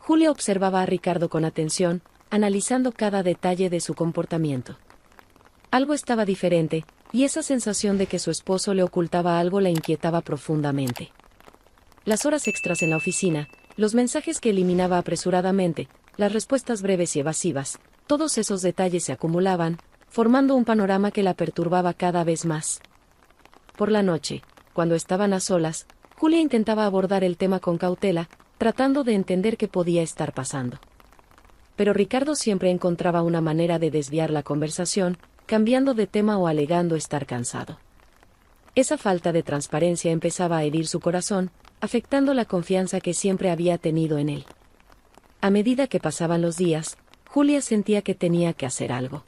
Julia observaba a Ricardo con atención, analizando cada detalle de su comportamiento. Algo estaba diferente, y esa sensación de que su esposo le ocultaba algo la inquietaba profundamente. Las horas extras en la oficina, los mensajes que eliminaba apresuradamente, las respuestas breves y evasivas, todos esos detalles se acumulaban, formando un panorama que la perturbaba cada vez más. Por la noche, cuando estaban a solas, Julia intentaba abordar el tema con cautela, tratando de entender qué podía estar pasando. Pero Ricardo siempre encontraba una manera de desviar la conversación, cambiando de tema o alegando estar cansado. Esa falta de transparencia empezaba a herir su corazón, afectando la confianza que siempre había tenido en él. A medida que pasaban los días, Julia sentía que tenía que hacer algo.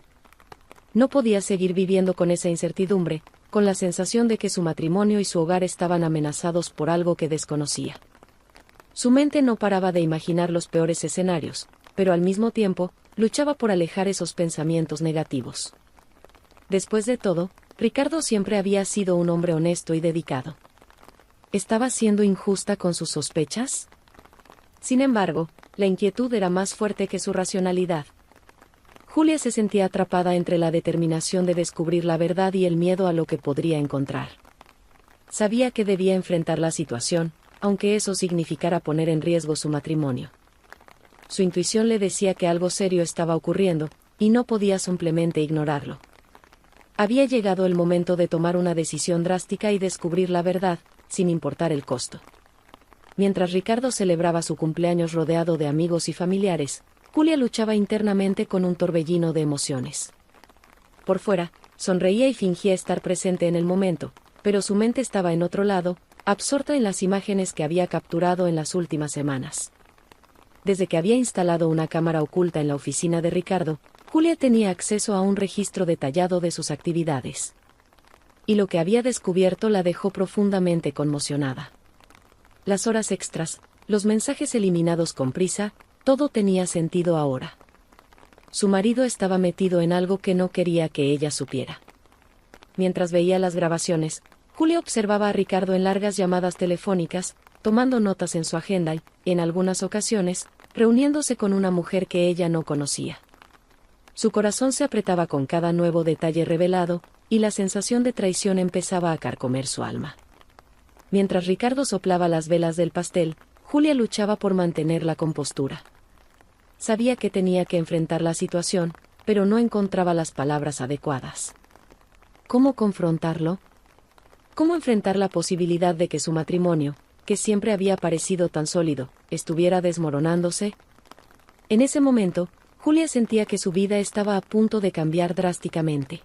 No podía seguir viviendo con esa incertidumbre, con la sensación de que su matrimonio y su hogar estaban amenazados por algo que desconocía. Su mente no paraba de imaginar los peores escenarios, pero al mismo tiempo, luchaba por alejar esos pensamientos negativos. Después de todo, Ricardo siempre había sido un hombre honesto y dedicado. ¿Estaba siendo injusta con sus sospechas? Sin embargo, la inquietud era más fuerte que su racionalidad. Julia se sentía atrapada entre la determinación de descubrir la verdad y el miedo a lo que podría encontrar. Sabía que debía enfrentar la situación, aunque eso significara poner en riesgo su matrimonio. Su intuición le decía que algo serio estaba ocurriendo, y no podía simplemente ignorarlo. Había llegado el momento de tomar una decisión drástica y descubrir la verdad, sin importar el costo. Mientras Ricardo celebraba su cumpleaños rodeado de amigos y familiares, Julia luchaba internamente con un torbellino de emociones. Por fuera, sonreía y fingía estar presente en el momento, pero su mente estaba en otro lado, absorta en las imágenes que había capturado en las últimas semanas. Desde que había instalado una cámara oculta en la oficina de Ricardo, Julia tenía acceso a un registro detallado de sus actividades. Y lo que había descubierto la dejó profundamente conmocionada. Las horas extras, los mensajes eliminados con prisa, todo tenía sentido ahora. Su marido estaba metido en algo que no quería que ella supiera. Mientras veía las grabaciones, Julia observaba a Ricardo en largas llamadas telefónicas, tomando notas en su agenda y, en algunas ocasiones, reuniéndose con una mujer que ella no conocía. Su corazón se apretaba con cada nuevo detalle revelado, y la sensación de traición empezaba a carcomer su alma. Mientras Ricardo soplaba las velas del pastel, Julia luchaba por mantener la compostura. Sabía que tenía que enfrentar la situación, pero no encontraba las palabras adecuadas. ¿Cómo confrontarlo? ¿Cómo enfrentar la posibilidad de que su matrimonio, que siempre había parecido tan sólido, estuviera desmoronándose? En ese momento, Julia sentía que su vida estaba a punto de cambiar drásticamente.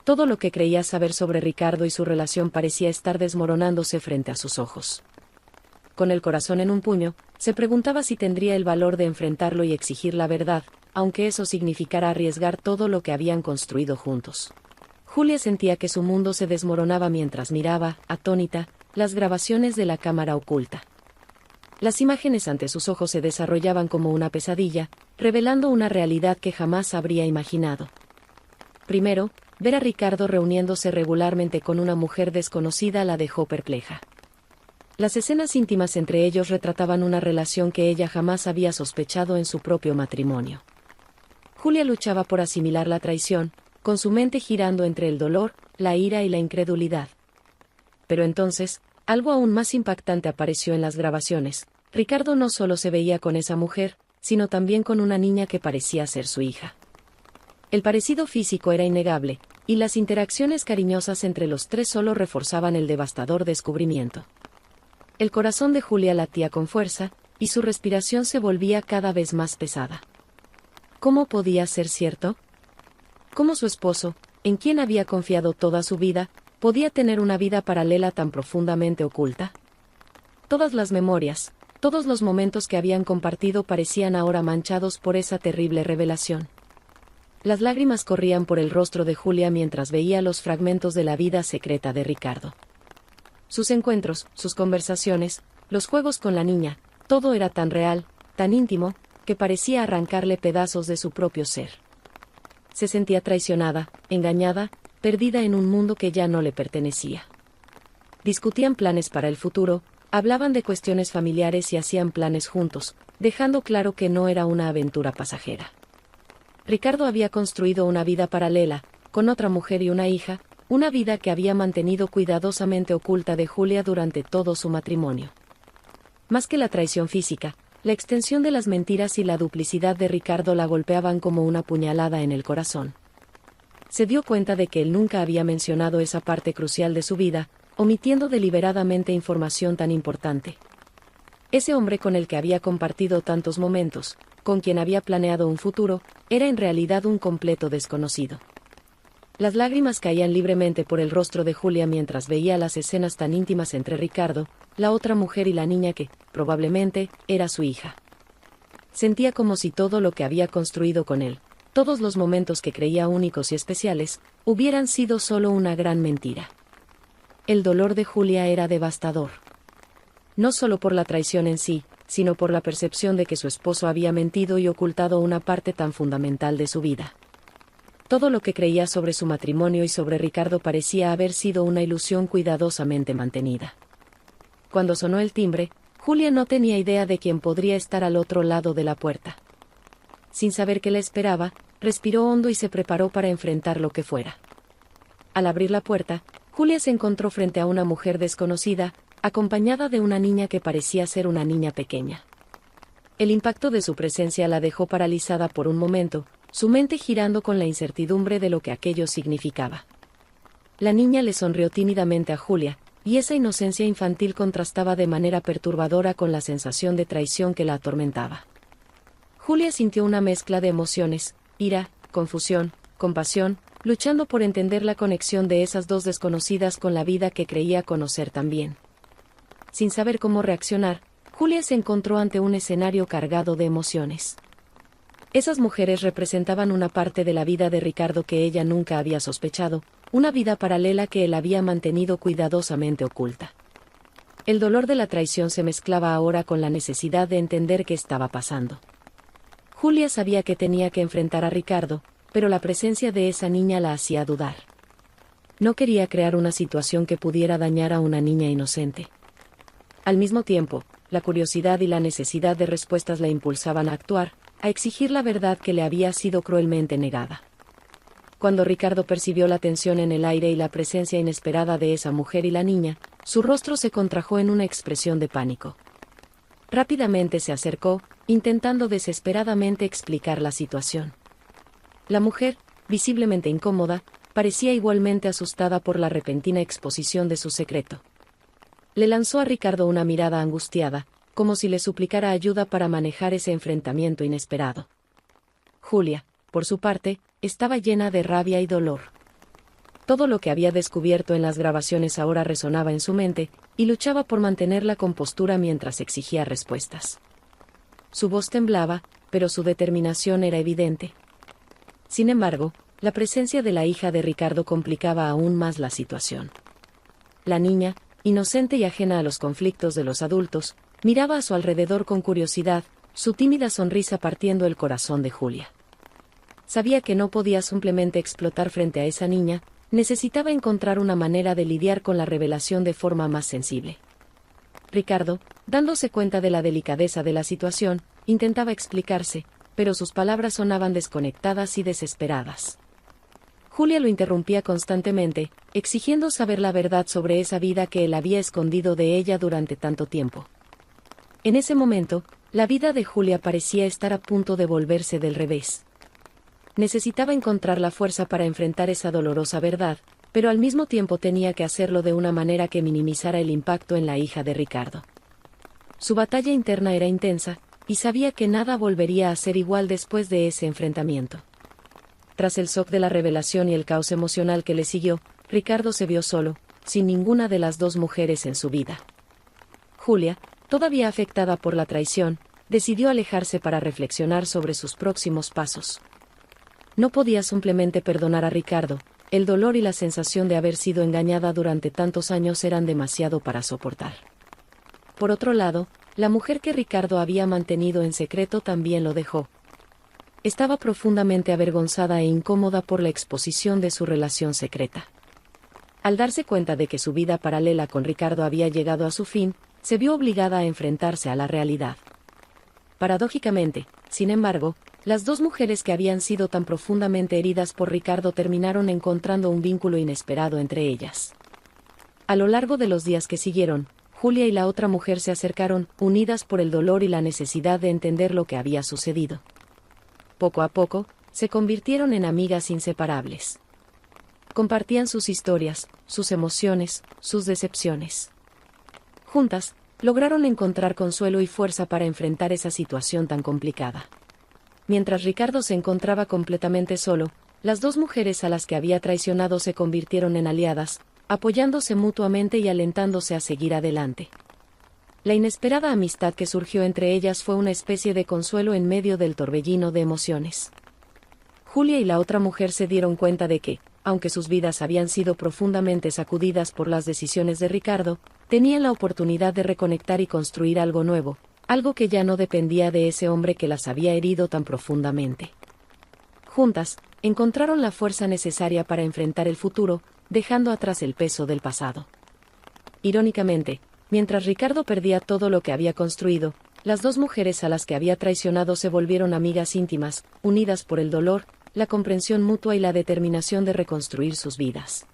Todo lo que creía saber sobre Ricardo y su relación parecía estar desmoronándose frente a sus ojos. Con el corazón en un puño, se preguntaba si tendría el valor de enfrentarlo y exigir la verdad, aunque eso significara arriesgar todo lo que habían construido juntos. Julia sentía que su mundo se desmoronaba mientras miraba, atónita, las grabaciones de la cámara oculta. Las imágenes ante sus ojos se desarrollaban como una pesadilla, revelando una realidad que jamás habría imaginado. Primero, ver a Ricardo reuniéndose regularmente con una mujer desconocida la dejó perpleja. Las escenas íntimas entre ellos retrataban una relación que ella jamás había sospechado en su propio matrimonio. Julia luchaba por asimilar la traición, con su mente girando entre el dolor, la ira y la incredulidad. Pero entonces, algo aún más impactante apareció en las grabaciones. Ricardo no solo se veía con esa mujer, sino también con una niña que parecía ser su hija. El parecido físico era innegable, y las interacciones cariñosas entre los tres solo reforzaban el devastador descubrimiento. El corazón de Julia latía con fuerza, y su respiración se volvía cada vez más pesada. ¿Cómo podía ser cierto? ¿Cómo su esposo, en quien había confiado toda su vida, podía tener una vida paralela tan profundamente oculta? Todas las memorias, todos los momentos que habían compartido parecían ahora manchados por esa terrible revelación. Las lágrimas corrían por el rostro de Julia mientras veía los fragmentos de la vida secreta de Ricardo. Sus encuentros, sus conversaciones, los juegos con la niña, todo era tan real, tan íntimo, que parecía arrancarle pedazos de su propio ser. Se sentía traicionada, engañada, perdida en un mundo que ya no le pertenecía. Discutían planes para el futuro, Hablaban de cuestiones familiares y hacían planes juntos, dejando claro que no era una aventura pasajera. Ricardo había construido una vida paralela, con otra mujer y una hija, una vida que había mantenido cuidadosamente oculta de Julia durante todo su matrimonio. Más que la traición física, la extensión de las mentiras y la duplicidad de Ricardo la golpeaban como una puñalada en el corazón. Se dio cuenta de que él nunca había mencionado esa parte crucial de su vida, omitiendo deliberadamente información tan importante. Ese hombre con el que había compartido tantos momentos, con quien había planeado un futuro, era en realidad un completo desconocido. Las lágrimas caían libremente por el rostro de Julia mientras veía las escenas tan íntimas entre Ricardo, la otra mujer y la niña que, probablemente, era su hija. Sentía como si todo lo que había construido con él, todos los momentos que creía únicos y especiales, hubieran sido solo una gran mentira. El dolor de Julia era devastador. No solo por la traición en sí, sino por la percepción de que su esposo había mentido y ocultado una parte tan fundamental de su vida. Todo lo que creía sobre su matrimonio y sobre Ricardo parecía haber sido una ilusión cuidadosamente mantenida. Cuando sonó el timbre, Julia no tenía idea de quién podría estar al otro lado de la puerta. Sin saber qué le esperaba, respiró hondo y se preparó para enfrentar lo que fuera. Al abrir la puerta, Julia se encontró frente a una mujer desconocida, acompañada de una niña que parecía ser una niña pequeña. El impacto de su presencia la dejó paralizada por un momento, su mente girando con la incertidumbre de lo que aquello significaba. La niña le sonrió tímidamente a Julia, y esa inocencia infantil contrastaba de manera perturbadora con la sensación de traición que la atormentaba. Julia sintió una mezcla de emociones, ira, confusión, compasión, luchando por entender la conexión de esas dos desconocidas con la vida que creía conocer también. Sin saber cómo reaccionar, Julia se encontró ante un escenario cargado de emociones. Esas mujeres representaban una parte de la vida de Ricardo que ella nunca había sospechado, una vida paralela que él había mantenido cuidadosamente oculta. El dolor de la traición se mezclaba ahora con la necesidad de entender qué estaba pasando. Julia sabía que tenía que enfrentar a Ricardo, pero la presencia de esa niña la hacía dudar. No quería crear una situación que pudiera dañar a una niña inocente. Al mismo tiempo, la curiosidad y la necesidad de respuestas la impulsaban a actuar, a exigir la verdad que le había sido cruelmente negada. Cuando Ricardo percibió la tensión en el aire y la presencia inesperada de esa mujer y la niña, su rostro se contrajo en una expresión de pánico. Rápidamente se acercó, intentando desesperadamente explicar la situación. La mujer, visiblemente incómoda, parecía igualmente asustada por la repentina exposición de su secreto. Le lanzó a Ricardo una mirada angustiada, como si le suplicara ayuda para manejar ese enfrentamiento inesperado. Julia, por su parte, estaba llena de rabia y dolor. Todo lo que había descubierto en las grabaciones ahora resonaba en su mente, y luchaba por mantener la compostura mientras exigía respuestas. Su voz temblaba, pero su determinación era evidente. Sin embargo, la presencia de la hija de Ricardo complicaba aún más la situación. La niña, inocente y ajena a los conflictos de los adultos, miraba a su alrededor con curiosidad, su tímida sonrisa partiendo el corazón de Julia. Sabía que no podía simplemente explotar frente a esa niña, necesitaba encontrar una manera de lidiar con la revelación de forma más sensible. Ricardo, dándose cuenta de la delicadeza de la situación, intentaba explicarse, pero sus palabras sonaban desconectadas y desesperadas. Julia lo interrumpía constantemente, exigiendo saber la verdad sobre esa vida que él había escondido de ella durante tanto tiempo. En ese momento, la vida de Julia parecía estar a punto de volverse del revés. Necesitaba encontrar la fuerza para enfrentar esa dolorosa verdad, pero al mismo tiempo tenía que hacerlo de una manera que minimizara el impacto en la hija de Ricardo. Su batalla interna era intensa, y sabía que nada volvería a ser igual después de ese enfrentamiento. Tras el shock de la revelación y el caos emocional que le siguió, Ricardo se vio solo, sin ninguna de las dos mujeres en su vida. Julia, todavía afectada por la traición, decidió alejarse para reflexionar sobre sus próximos pasos. No podía simplemente perdonar a Ricardo, el dolor y la sensación de haber sido engañada durante tantos años eran demasiado para soportar. Por otro lado, la mujer que Ricardo había mantenido en secreto también lo dejó. Estaba profundamente avergonzada e incómoda por la exposición de su relación secreta. Al darse cuenta de que su vida paralela con Ricardo había llegado a su fin, se vio obligada a enfrentarse a la realidad. Paradójicamente, sin embargo, las dos mujeres que habían sido tan profundamente heridas por Ricardo terminaron encontrando un vínculo inesperado entre ellas. A lo largo de los días que siguieron, Julia y la otra mujer se acercaron, unidas por el dolor y la necesidad de entender lo que había sucedido. Poco a poco, se convirtieron en amigas inseparables. Compartían sus historias, sus emociones, sus decepciones. Juntas, lograron encontrar consuelo y fuerza para enfrentar esa situación tan complicada. Mientras Ricardo se encontraba completamente solo, las dos mujeres a las que había traicionado se convirtieron en aliadas, apoyándose mutuamente y alentándose a seguir adelante. La inesperada amistad que surgió entre ellas fue una especie de consuelo en medio del torbellino de emociones. Julia y la otra mujer se dieron cuenta de que, aunque sus vidas habían sido profundamente sacudidas por las decisiones de Ricardo, tenían la oportunidad de reconectar y construir algo nuevo, algo que ya no dependía de ese hombre que las había herido tan profundamente. Juntas, encontraron la fuerza necesaria para enfrentar el futuro, dejando atrás el peso del pasado. Irónicamente, mientras Ricardo perdía todo lo que había construido, las dos mujeres a las que había traicionado se volvieron amigas íntimas, unidas por el dolor, la comprensión mutua y la determinación de reconstruir sus vidas.